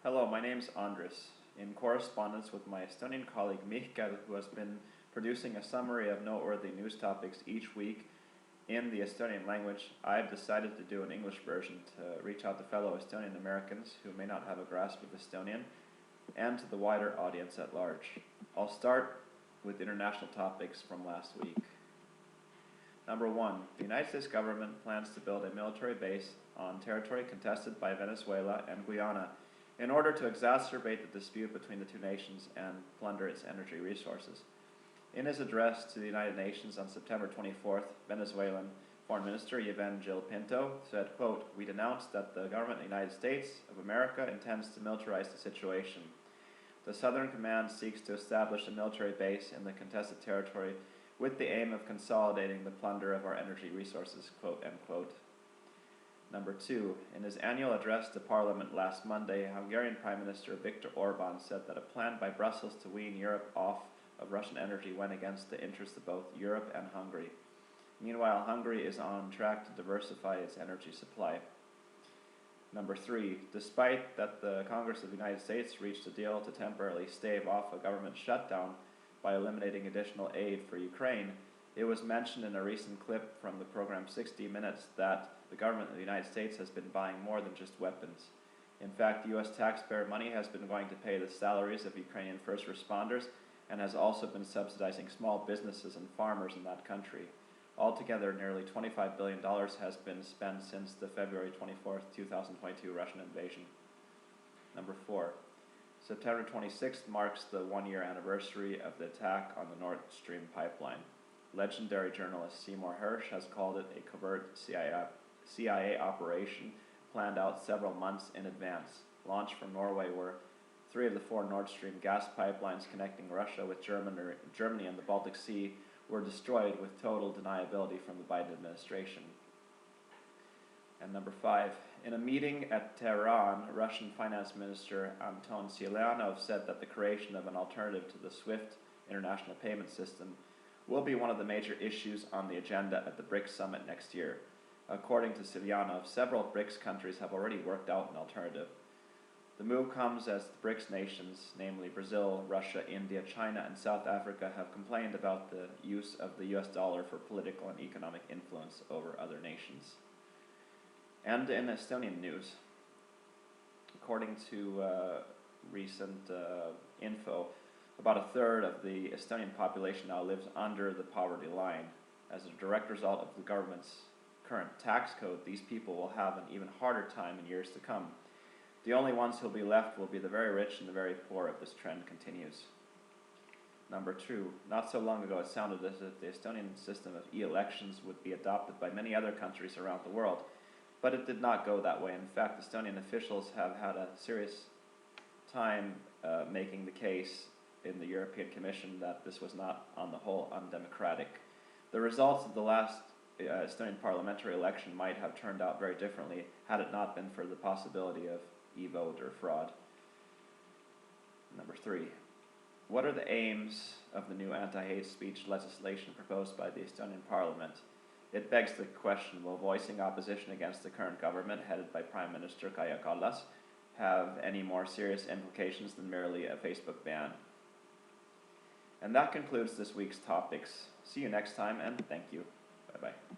Hello, my name's Andres. In correspondence with my Estonian colleague Mihkel, who has been producing a summary of noteworthy news topics each week in the Estonian language, I've decided to do an English version to reach out to fellow Estonian Americans who may not have a grasp of Estonian, and to the wider audience at large. I'll start with international topics from last week. Number 1. The United States government plans to build a military base on territory contested by Venezuela and Guyana in order to exacerbate the dispute between the two nations and plunder its energy resources. In his address to the United Nations on September 24th, Venezuelan Foreign Minister Yven Gil Pinto said, quote, "We denounce that the government of the United States of America intends to militarize the situation. The Southern Command seeks to establish a military base in the contested territory with the aim of consolidating the plunder of our energy resources," quote, end quote. Number 2. In his annual address to Parliament last Monday, Hungarian Prime Minister Viktor Orban said that a plan by Brussels to wean Europe off of Russian energy went against the interests of both Europe and Hungary. Meanwhile, Hungary is on track to diversify its energy supply. Number 3. Despite that the Congress of the United States reached a deal to temporarily stave off a government shutdown by eliminating additional aid for Ukraine, it was mentioned in a recent clip from the program 60 Minutes that the government of the United States has been buying more than just weapons. In fact, U.S. taxpayer money has been going to pay the salaries of Ukrainian first responders and has also been subsidizing small businesses and farmers in that country. Altogether, nearly $25 billion has been spent since the February 24, 2022 Russian invasion. Number 4. September 26th marks the one-year anniversary of the attack on the Nord Stream pipeline. Legendary journalist Seymour Hersh has called it a covert CIA operation planned out several months in advance. Launched from Norway, where 3 of the 4 Nord Stream gas pipelines connecting Russia with Germany and the Baltic Sea were destroyed with total deniability from the Biden administration. And number 5. In a meeting at Tehran, Russian Finance Minister Anton Siluanov said that the creation of an alternative to the SWIFT international payment system will be one of the major issues on the agenda at the BRICS summit next year. According to Siluanov, several BRICS countries have already worked out an alternative. The move comes as the BRICS nations, namely Brazil, Russia, India, China, and South Africa, have complained about the use of the US dollar for political and economic influence over other nations. And in Estonian news, according to recent info, about a third of the Estonian population now lives under the poverty line. As a direct result of the government's current tax code, these people will have an even harder time in years to come. The only ones who will be left will be the very rich and the very poor if this trend continues. Number 2. Not so long ago it sounded as if the Estonian system of e-elections would be adopted by many other countries around the world, but it did not go that way. In fact, Estonian officials have had a serious time making the case in the European Commission that this was not, on the whole, undemocratic. The results of the last Estonian parliamentary election might have turned out very differently had it not been for the possibility of e-vote or fraud. Number 3. What are the aims of the new anti-hate speech legislation proposed by the Estonian Parliament? It begs the question, will voicing opposition against the current government, headed by Prime Minister Kaja Kallas, have any more serious implications than merely a Facebook ban? And that concludes this week's topics. See you next time, and thank you. Bye-bye.